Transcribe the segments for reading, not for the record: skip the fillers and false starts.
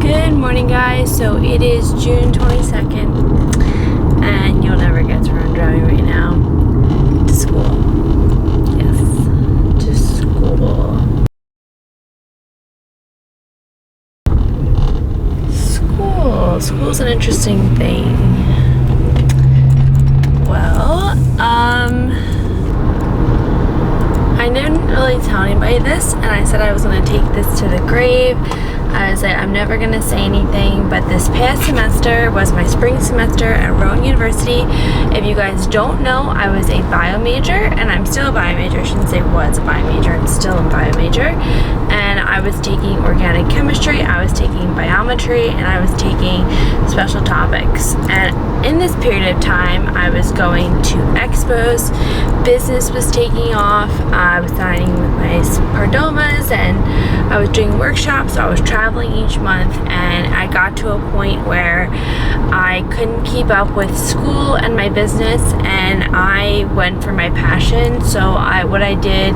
Good morning, guys. So it is June 22nd, and you'll never guess where I'm driving right now. To school. Yes, to school. School's an interesting thing. Well, I didn't really tell anybody this, and I said I was going to take this to the grave. I was like, I'm never going to say anything, but this past semester was my spring semester at Rowan University. If you guys don't know, I was a bio major, and I'm still a bio major. I shouldn't say was a bio major. I'm still a bio major. And I was taking organic chemistry, I was taking biometry, and I was taking special topics. And in this period of time, I was going to expos, business was taking off, I was signing with my Pardomas, and I was doing workshops, so I was traveling each month, and I got to a point where I couldn't keep up with school and my business, and I went for my passion. So what I did,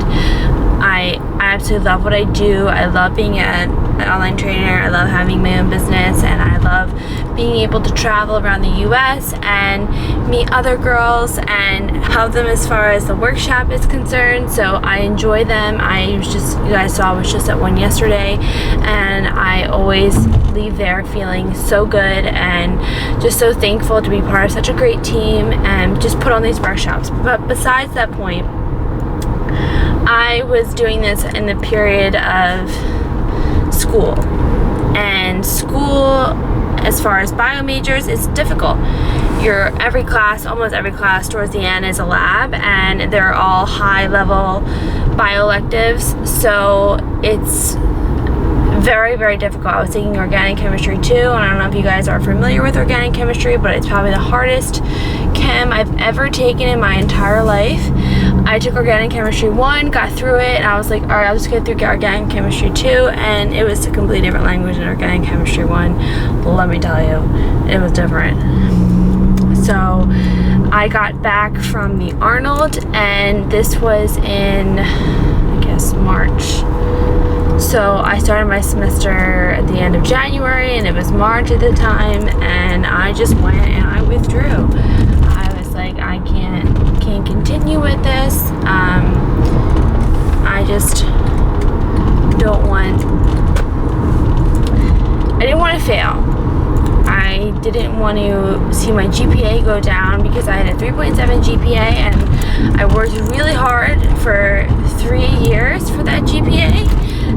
I absolutely love what I do. I love being an online trainer. I love having my own business, and I love being able to travel around the US and meet other girls and help them as far as the workshop is concerned. So I enjoy them. You guys saw I was just at one yesterday, and I always leave there feeling so good and just so thankful to be part of such a great team and just put on these workshops. But besides that point, I was doing this in the period of school, and school, as far as bio majors, is difficult. Almost every class towards the end is a lab, and they're all high level bio electives, so it's very, very difficult. I was taking organic chemistry too, and I don't know if you guys are familiar with organic chemistry, but it's probably the hardest chem I've ever taken in my entire life. I took organic chemistry 1, got through it, and I was like, alright, I'll just get through organic chemistry 2, and it was a completely different language in organic chemistry 1. Let me tell you, it was different. So I got back from the Arnold, and this was in, I guess, March. So I started my semester at the end of January, and it was March at the time, and I just went and I withdrew. I was like, I can't continue with this. I just don't want, I didn't want to fail. I didn't want to see my GPA go down because I had a 3.7 GPA, and I worked really hard for 3 years for that GPA,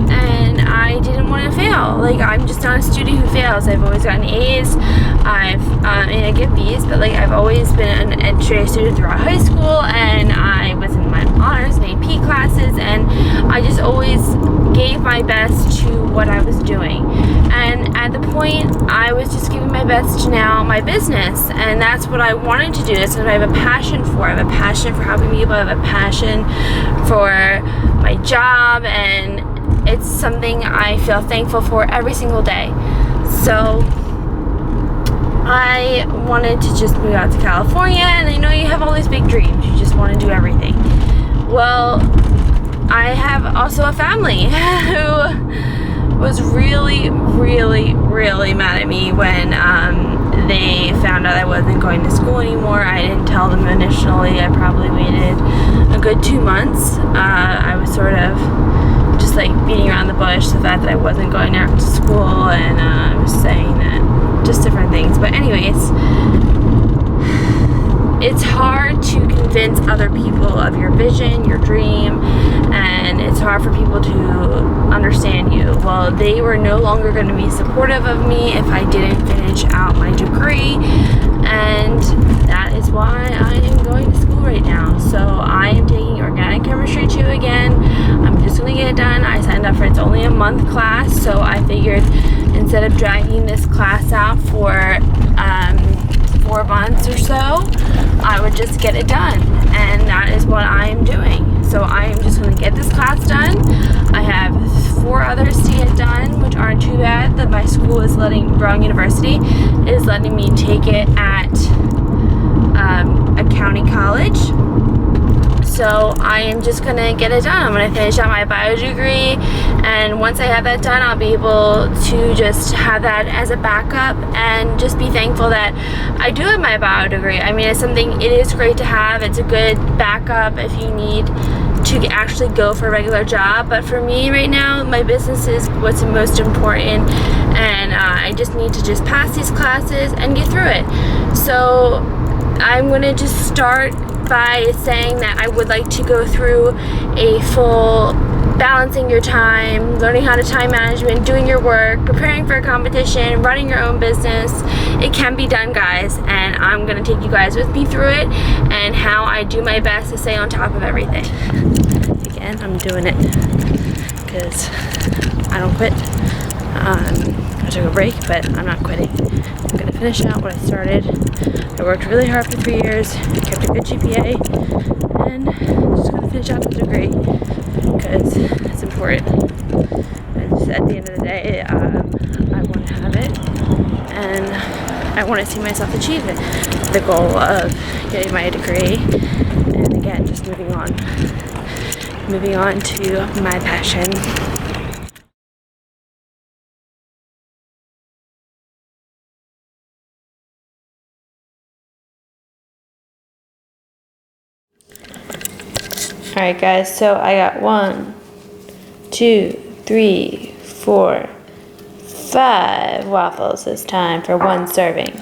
and I didn't want to fail. Like, I'm just not a student who fails. I've always gotten A's. I get B's, but like, I've always been an straight student throughout high school, and I was in my honors and AP classes, and I just always gave my best to what I was doing. And at the point, I was just giving my best to now my business, and that's what I wanted to do. That's what I have a passion for. I have a passion for helping people. I have a passion for my job, and it's something I feel thankful for every single day. So I wanted to just move out to California, and I know you have all these big dreams. You just want to do everything. Well, I have also a family who was really, really, really mad at me when they found out I wasn't going to school anymore. I didn't tell them initially. I probably waited a good 2 months. I was sort of just like beating around the bush, the fact that I wasn't going out to school, and I was saying that, just different things. But anyways, it's hard to convince other people of your vision, your dream, and it's hard for people to understand you. Well, they were no longer going to be supportive of me if I didn't finish out my degree, and that is why I am going to school right now. So I am taking organic chemistry 2 again. I'm just going to get it done. I signed up for it's only a month class, so I figured instead of dragging this class out for 4 months or so, I would just get it done, and that is what I am doing. So I am just going to get this class done. I have 4 others to get done, which aren't too bad. That my school is Rowan University is letting me take it at a county college. so I am just gonna get it done. I'm gonna finish out my bio degree, and once I have that done, I'll be able to just have that as a backup and just be thankful that I do have my bio degree. I mean, it's something, it is great to have. It's a good backup if you need to actually go for a regular job, but for me right now, my business is what's most important, and I just need to just pass these classes and get through it. So I'm gonna just start by saying that I would like to go through a full balancing your time, learning how to time management, doing your work, preparing for a competition, running your own business. It can be done, guys, and I'm gonna take you guys with me through it and how I do my best to stay on top of everything. Again, I'm doing it because I don't quit. I took a break, but I'm not quitting. I'm gonna finish out what I started. I worked really hard for 3 years, kept a good GPA, and just gonna finish out the degree because it's important. And just at the end of the day, I want to have it, and I want to see myself achieve it. The goal of getting my degree, and again, just moving on to my passion. Alright guys, so I got 1, 2, 3, 4, 5 waffles this time for 1 serving.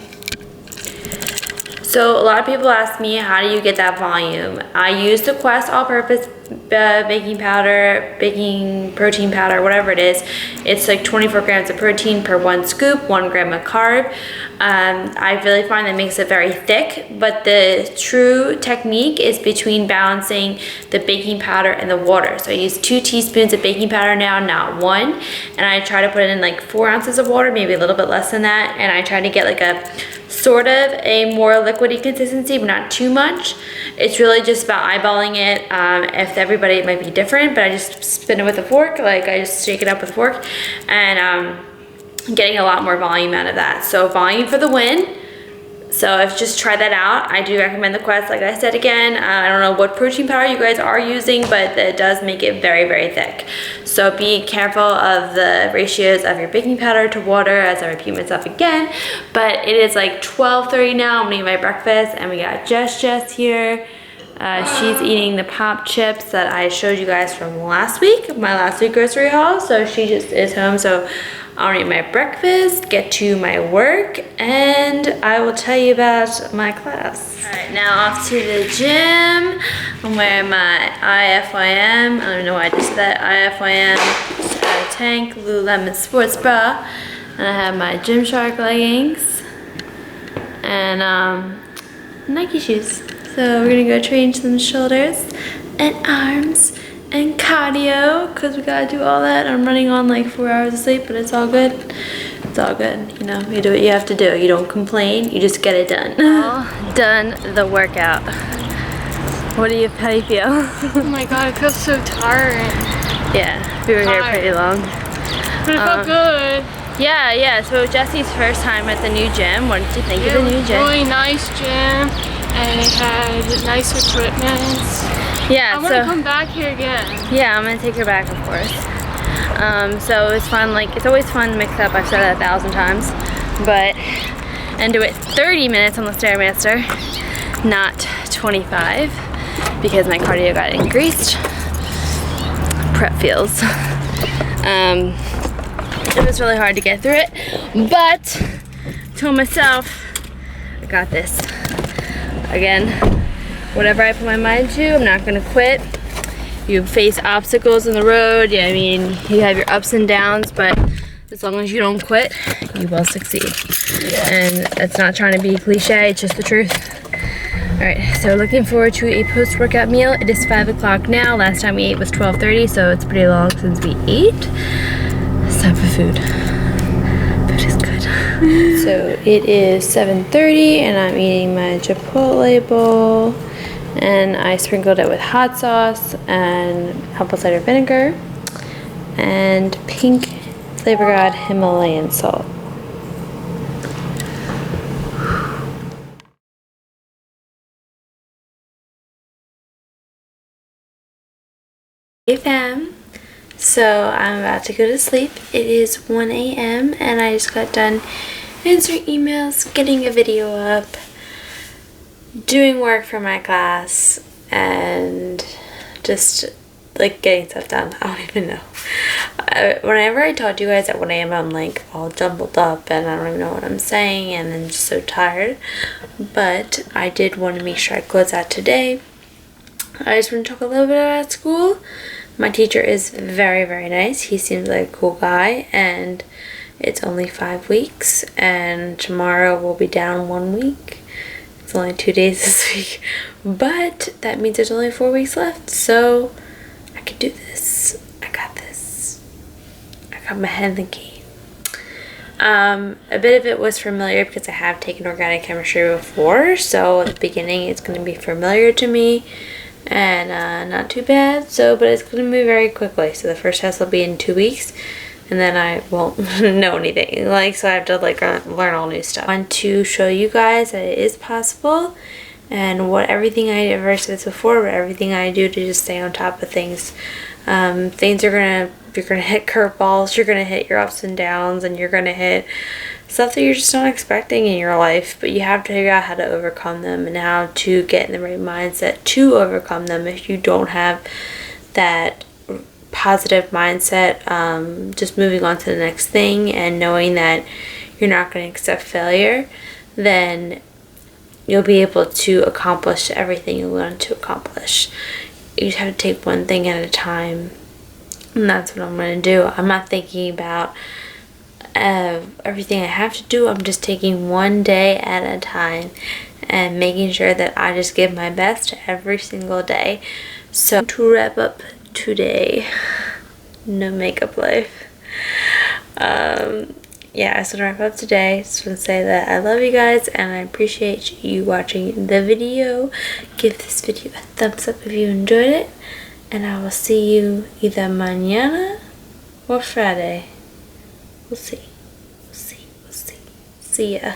So a lot of people ask me, how do you get that volume? I use the Quest all-purpose baking powder, baking protein powder, whatever it is. It's like 24 grams of protein per 1 scoop, 1 gram of carb. I really find that makes it very thick, but the true technique is between balancing the baking powder and the water. So I use 2 teaspoons of baking powder now, not 1, and I try to put it in like 4 ounces of water, maybe a little bit less than that, and I try to get like a sort of a more liquidy consistency, but not too much. It's really just about eyeballing it. If everybody, it might be different, but I just spin it with a fork, like I just shake it up with a fork, and getting a lot more volume out of that. So volume for the win. So I've just tried that out. I do recommend the Quest, like I said again. I don't know what protein powder you guys are using, but it does make it very, very thick. So be careful of the ratios of your baking powder to water, as I repeat myself again. But it is like 12:30 now. I'm gonna eat my breakfast, and we got Jess here. She's eating the pop chips that I showed you guys from last week, my last week grocery haul. So she just is home. So I'll eat my breakfast, get to my work, and I will tell you about my class. All right, now off to the gym. I'm wearing my IFYM. I don't even know why I just said that. IFYM out of tank, Lululemon sports bra, and I have my Gymshark leggings and Nike shoes. So we're gonna go train some shoulders and arms and cardio, because we gotta do all that. I'm running on like 4 hours of sleep, but it's all good. It's all good, you know, you do what you have to do. You don't complain, you just get it done. All done the workout. How do you feel? Oh my god, I feel so tired. Yeah, we were here pretty long. But it felt good. Yeah, so Jesse's first time at the new gym. What did you think of the new gym? Really nice gym, and it had nice equipment. Yeah, I want to come back here again. Yeah, I'm gonna take her back, of course. So it was fun. Like, it's always fun to mix up. I've said that 1,000 times, and do it 30 minutes on the Stairmaster, not 25, because my cardio got increased. Prep feels. It was really hard to get through it, but I told myself I got this. Again, whatever I put my mind to, I'm not gonna quit. You face obstacles in the road. Yeah, I mean, you have your ups and downs, but as long as you don't quit, you will succeed. And it's not trying to be cliche, it's just the truth. All right, so looking forward to a post-workout meal. It is 5 o'clock now. Last time we ate was 12:30, so it's pretty long since we ate. It's time for food. Food is good. So it is 7:30, and I'm eating my Chipotle bowl. And I sprinkled it with hot sauce and apple cider vinegar and pink Flavor God Himalayan salt. Hey fam, so I'm about to go to sleep. It is 1 a.m. and I just got done answering emails, getting a video up, doing work for my class, and just like getting stuff done. I don't even know. Whenever I talk to you guys at 1 a.m. I'm like all jumbled up and I don't even know what I'm saying and I'm just so tired. But I did want to make sure I close out today. I just want to talk a little bit about school. My teacher is very, very nice. He seems like a cool guy, and it's only 5 weeks, and tomorrow we'll be down 1 week. It's only 2 days this week, but that means there's only 4 weeks left, so I can do this. I got this. I got my head in the game. A bit of it was familiar because I have taken organic chemistry before, so at the beginning it's going to be familiar to me. And not too bad, but it's going to move very quickly. So the first test will be in 2 weeks, and then I won't know anything. So I have to learn all new stuff. I want to show you guys that it is possible, and what everything I've ever said this before, but everything I do to just stay on top of things. You're gonna hit curveballs, you're gonna hit your ups and downs, and you're gonna hit stuff that you're just not expecting in your life, but you have to figure out how to overcome them and how to get in the right mindset to overcome them. If you don't have that positive mindset, just moving on to the next thing and knowing that you're not going to accept failure, then you'll be able to accomplish everything you want to accomplish. You just have to take one thing at a time, and that's what I'm going to do. I'm not thinking about everything I have to do. I'm just taking one day at a time and making sure that I just give my best every single day. So to wrap up today, no makeup life. Yeah, I just want to wrap up today. Just want to say that I love you guys and I appreciate you watching the video. Give this video a thumbs up if you enjoyed it, and I will see you either mañana or Friday. We'll see. See ya.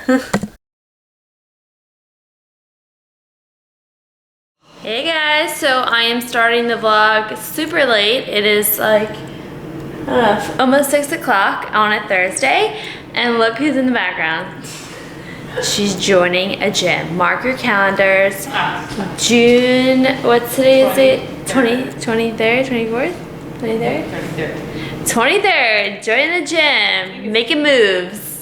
Hey guys, so I am starting the vlog super late. It is like, I don't know, almost 6 o'clock on a Thursday. And look who's in the background. She's joining a gym. Mark your calendars. June, what's today, is it? 23rd, 24th? 23rd? 23rd, join the gym, making moves.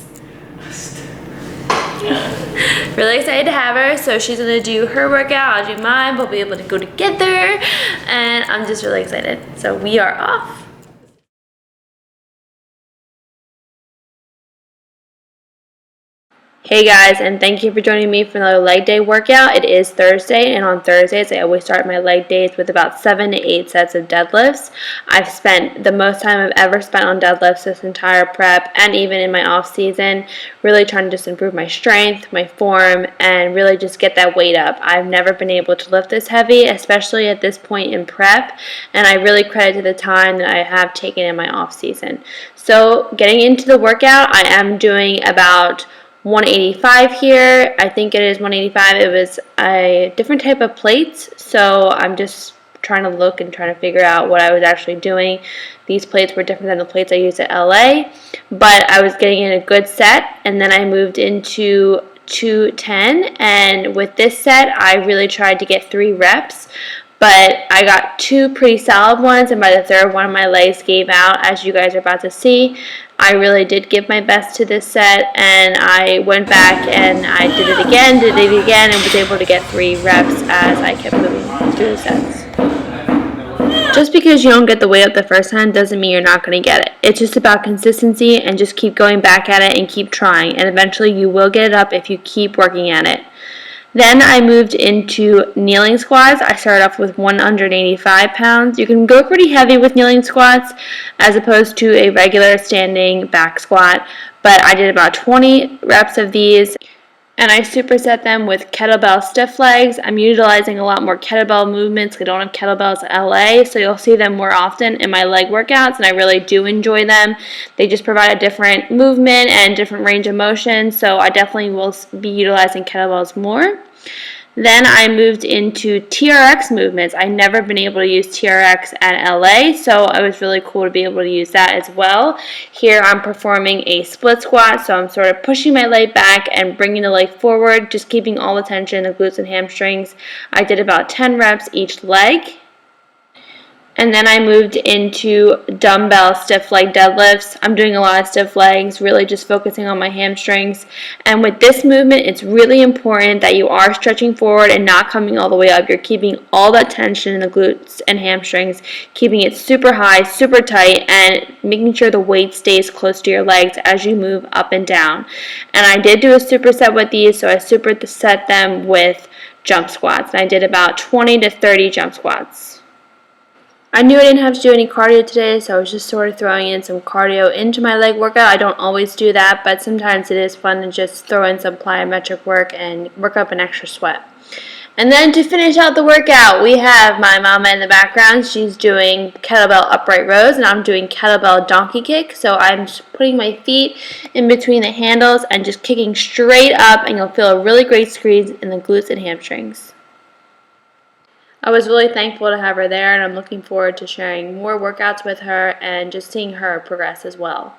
Really excited to have her. So she's gonna do her workout, I'll do mine, we'll be able to go together, and I'm just really excited. So we are off. Hey guys, and thank you for joining me for another leg day workout. It is Thursday, and on Thursdays I always start my leg days with about 7 to 8 sets of deadlifts. I've spent the most time I've ever spent on deadlifts this entire prep, and even in my off season, really trying to just improve my strength, my form, and really just get that weight up. I've never been able to lift this heavy, especially at this point in prep, and I really credit to the time that I have taken in my off season. So getting into the workout, I am doing about 185 here. I think it is 185. It was a different type of plates, so I'm just trying to look and trying to figure out what I was actually doing. These plates were different than the plates I used at LA, but I was getting in a good set, and then I moved into 210, and with this set I really tried to get 3 reps, but I got 2 pretty solid ones, and by the third one my legs gave out, as you guys are about to see. I really did give my best to this set, and I went back and I did it again, and was able to get 3 reps as I kept moving through the sets. Just because you don't get the weight up the first time doesn't mean you're not going to get it. It's just about consistency, and just keep going back at it and keep trying, and eventually you will get it up if you keep working at it. Then I moved into kneeling squats. I started off with 185 pounds. You can go pretty heavy with kneeling squats as opposed to a regular standing back squat, but I did about 20 reps of these, and I superset them with kettlebell stiff legs. I'm utilizing a lot more kettlebell movements. I don't have kettlebells at LA, so you'll see them more often in my leg workouts, and I really do enjoy them. They just provide a different movement and different range of motion, so I definitely will be utilizing kettlebells more. Then I moved into TRX movements. I'd never been able to use TRX at LA, so it was really cool to be able to use that as well. Here I'm performing a split squat, so I'm sort of pushing my leg back and bringing the leg forward, just keeping all the tension in the glutes and hamstrings. I did about 10 reps each leg. And then I moved into dumbbell stiff leg deadlifts. I'm doing a lot of stiff legs, really just focusing on my hamstrings. And with this movement, it's really important that you are stretching forward and not coming all the way up. You're keeping all that tension in the glutes and hamstrings, keeping it super high, super tight, and making sure the weight stays close to your legs as you move up and down. And I did do a superset with these, so I superset them with jump squats. And I did about 20 to 30 jump squats. I knew I didn't have to do any cardio today, so I was just sort of throwing in some cardio into my leg workout. I don't always do that, but sometimes it is fun to just throw in some plyometric work and work up an extra sweat. And then to finish out the workout, we have my mama in the background. She's doing kettlebell upright rows, and I'm doing kettlebell donkey kick. So I'm just putting my feet in between the handles and just kicking straight up, and you'll feel a really great squeeze in the glutes and hamstrings. I was really thankful to have her there, and I'm looking forward to sharing more workouts with her and just seeing her progress as well.